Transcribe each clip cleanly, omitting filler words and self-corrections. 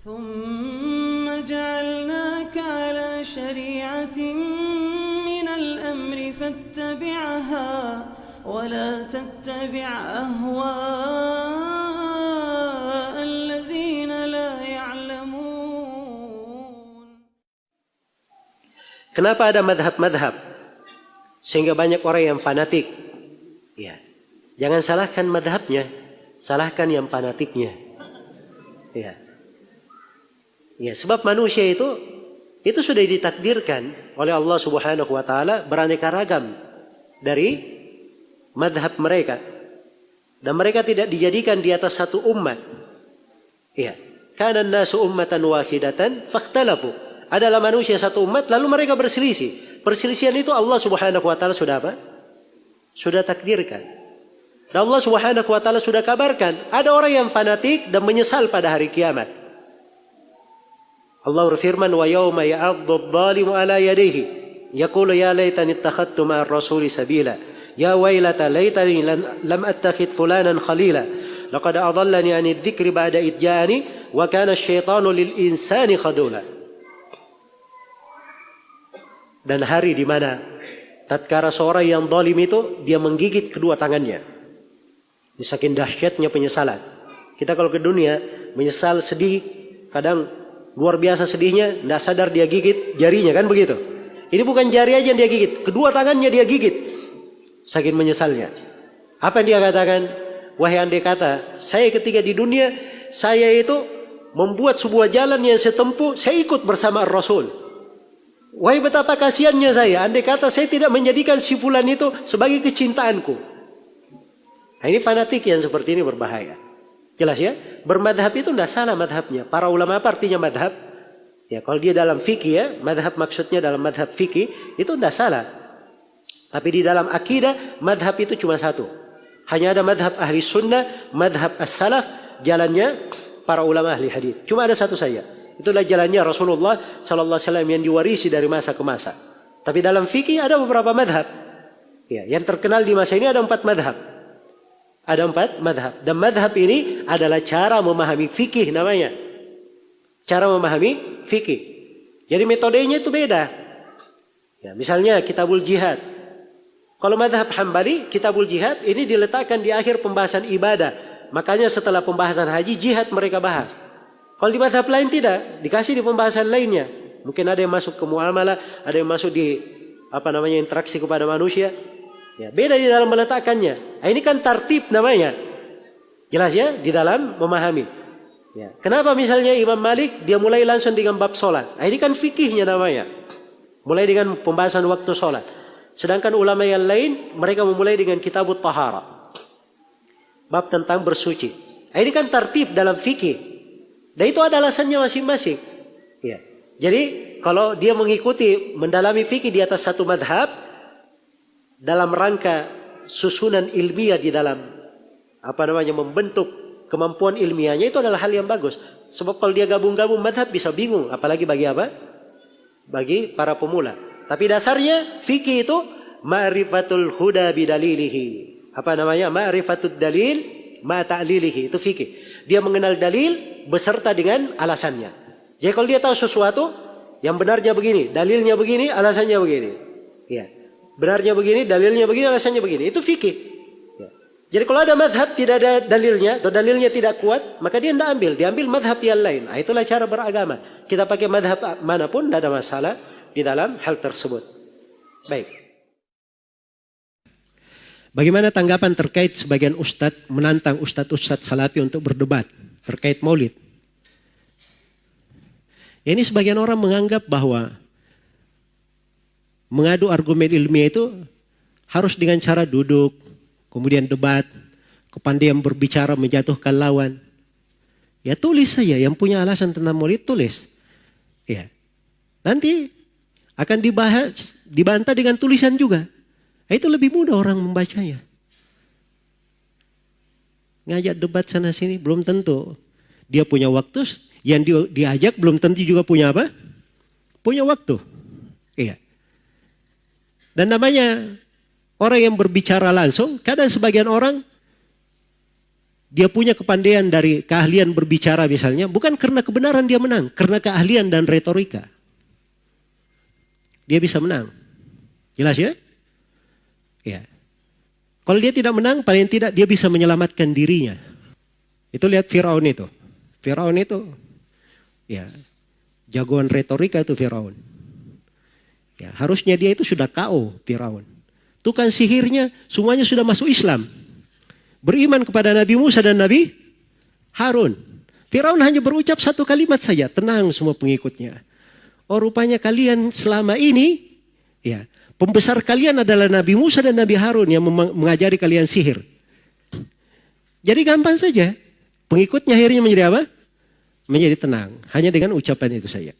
ثم جعلناك على شريعة من الأمر فاتبعها ولا تتبع أهواء الذين لا يعلمون. Kenapa ada madhab-madhab sehingga banyak orang yang fanatik? Ya, jangan salahkan madhabnya, salahkan yang fanatiknya. Ya, ya, sebab manusia itu sudah ditakdirkan oleh Allah Subhanahu wa taala beraneka ragam dari madhab mereka. Dan mereka tidak dijadikan di atas satu umat. Ya, kana an-nasu ummatan wahidatan fakhtalafu. Adalah manusia satu umat lalu mereka berselisih. Perselisihan itu Allah Subhanahu wa taala sudah apa? Sudah takdirkan. Dan Allah Subhanahu wa taala sudah kabarkan ada orang yang fanatik dan menyesal pada hari kiamat. Allah berfirman, wa yauma ya'addu adh-dhalimu ala yadayhi yaqulu ya laitani ittakhadtu ma'ar rasuli sabila ya wailata laitani lam attakhidh fulanan khalila laqad adallani 'ani adh-dhikri ba'da idh ja'ani wa kana asy-syaitanu lil insani khadula. Dan hari di mana tatkala seorang yang zalim itu dia menggigit kedua tangannya. Ini saking dahsyatnya penyesalan. Kita kalau ke dunia menyesal, sedih, kadang luar biasa sedihnya, tidak sadar dia gigit jarinya, kan begitu. Ini bukan jari aja yang dia gigit, kedua tangannya dia gigit. Saking menyesalnya. Apa yang dia katakan? Wahai andai kata saya ketika di dunia saya itu membuat sebuah jalan yang saya tempuh, saya ikut bersama Rasul. Wahai betapa kasihannya saya, andai kata saya tidak menjadikan si fulan itu sebagai kecintaanku. Nah, ini fanatik yang seperti ini berbahaya. Jelas ya? Bermadhab itu tidak salah madhabnya. Para ulama apa artinya madhab? Ya, kalau dia dalam fikih ya, madhab maksudnya dalam madhab fikih itu tidak salah. Tapi di dalam akidah, madhab itu cuma satu. Hanya ada madhab ahli sunnah, madhab as-salaf, jalannya para ulama ahli hadis. Cuma ada satu saja. Itulah jalannya Rasulullah sallallahu alaihi wasallam yang diwarisi dari masa ke masa. Tapi dalam fikih ada beberapa madhab. Ya, yang terkenal di masa ini ada 4 madhab. Ada 4 madhab. Dan madhab ini adalah cara memahami fikih namanya. Cara memahami fikih. Jadi metodenya itu beda. Ya, misalnya kitabul jihad. Kalau madhab Hambali, kitabul jihad ini diletakkan di akhir pembahasan ibadah. Makanya setelah pembahasan haji, jihad mereka bahas. Kalau di madhab lain tidak, dikasih di pembahasan lainnya. Mungkin ada yang masuk ke muamalah, ada yang masuk di interaksi kepada manusia. Ya, beda di dalam meletakkannya. Nah, ini kan tartib namanya. Jelas ya, di dalam memahami. Ya. Kenapa misalnya Imam Malik dia mulai langsung dengan bab solat? Nah, ini kan fikihnya namanya. Mulai dengan pembahasan waktu solat. Sedangkan ulama yang lain mereka memulai dengan kitabut tahara. Bab tentang bersuci. Nah, ini kan tartib dalam fikih. Dan itu ada alasannya masing-masing. Ya. Jadi kalau dia mengikuti mendalami fikih di atas satu madhab dalam rangka susunan ilmiah di dalam membentuk kemampuan ilmiahnya, itu adalah hal yang bagus. Sebab kalau dia gabung-gabung madhab bisa bingung, apalagi bagi apa? Bagi para pemula. Tapi dasarnya fikih itu ma'rifatul huda bidalilihi. Ma'rifatul dalil ma ta'lilihi. Itu fikih. Dia mengenal dalil beserta dengan alasannya. Jadi kalau dia tahu sesuatu yang benarnya begini, dalilnya begini, alasannya begini. Ya. Benarnya begini, dalilnya begini, alasannya begini. Itu fikih. Ya. Jadi kalau ada madhab tidak ada dalilnya atau dalilnya tidak kuat, maka dia tidak ambil. Dia ambil madhab yang lain. Nah, itulah cara beragama. Kita pakai madhab manapun tidak ada masalah di dalam hal tersebut. Baik. Bagaimana tanggapan terkait sebagian ustadz menantang ustadz salafi untuk berdebat terkait maulid? Ini sebagian orang menganggap bahwa mengadu argumen ilmiah itu harus dengan cara duduk, kemudian debat, kepandaian berbicara menjatuhkan lawan. Ya tulis saja, yang punya alasan tentang maulid tulis. Ya. Nanti akan dibantah dengan tulisan juga. Itu lebih mudah orang membacanya. Ngajak debat sana sini belum tentu dia punya waktu. Yang diajak belum tentu juga punya apa? Punya waktu. Iya. Dan namanya orang yang berbicara langsung, kadang sebagian orang dia punya kepandaian dari keahlian berbicara misalnya, bukan karena kebenaran dia menang, karena keahlian dan retorika. Dia bisa menang. Jelas ya? Ya. Kalau dia tidak menang, paling tidak dia bisa menyelamatkan dirinya. Itu lihat Firaun itu. Firaun itu, ya, jagoan retorika itu Firaun. Ya, harusnya dia itu sudah KO Firaun. Tukang sihirnya semuanya sudah masuk Islam. Beriman kepada Nabi Musa dan Nabi Harun. Firaun hanya berucap satu kalimat saja, tenang semua pengikutnya. Oh, rupanya kalian selama ini, ya, pembesar kalian adalah Nabi Musa dan Nabi Harun yang mengajari kalian sihir. Jadi gampang saja. Pengikutnya akhirnya menjadi apa? Menjadi tenang. Hanya dengan ucapan itu saja.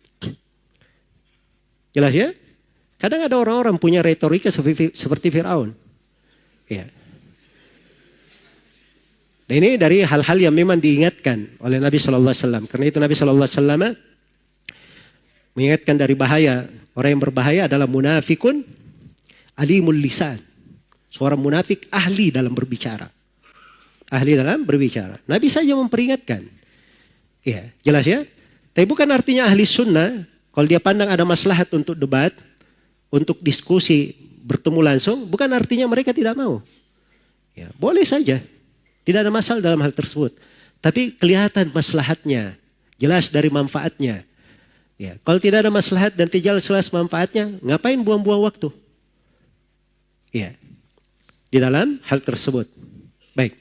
Jelas ya? Kadang ada orang-orang punya retorika seperti Firaun. Ya. Dan ini dari hal-hal yang memang diingatkan oleh Nabi Sallallahu Alaihi Wasallam. Karena itu Nabi Sallallahu Alaihi Wasallam mengingatkan dari bahaya. Orang yang berbahaya adalah munafikun alimul lisan. Seorang munafik ahli dalam berbicara. Ahli dalam berbicara. Nabi saja memperingatkan. Ya, jelas ya? Tapi bukan artinya ahli sunnah. Kalau dia pandang ada maslahat untuk debat, untuk diskusi, bertemu langsung, bukan artinya mereka tidak mau. Ya, boleh saja. Tidak ada masalah dalam hal tersebut. Tapi kelihatan maslahatnya. Jelas dari manfaatnya. Ya, kalau tidak ada maslahat dan tidak jelas manfaatnya, ngapain buang-buang waktu? Ya, di dalam hal tersebut. Baik.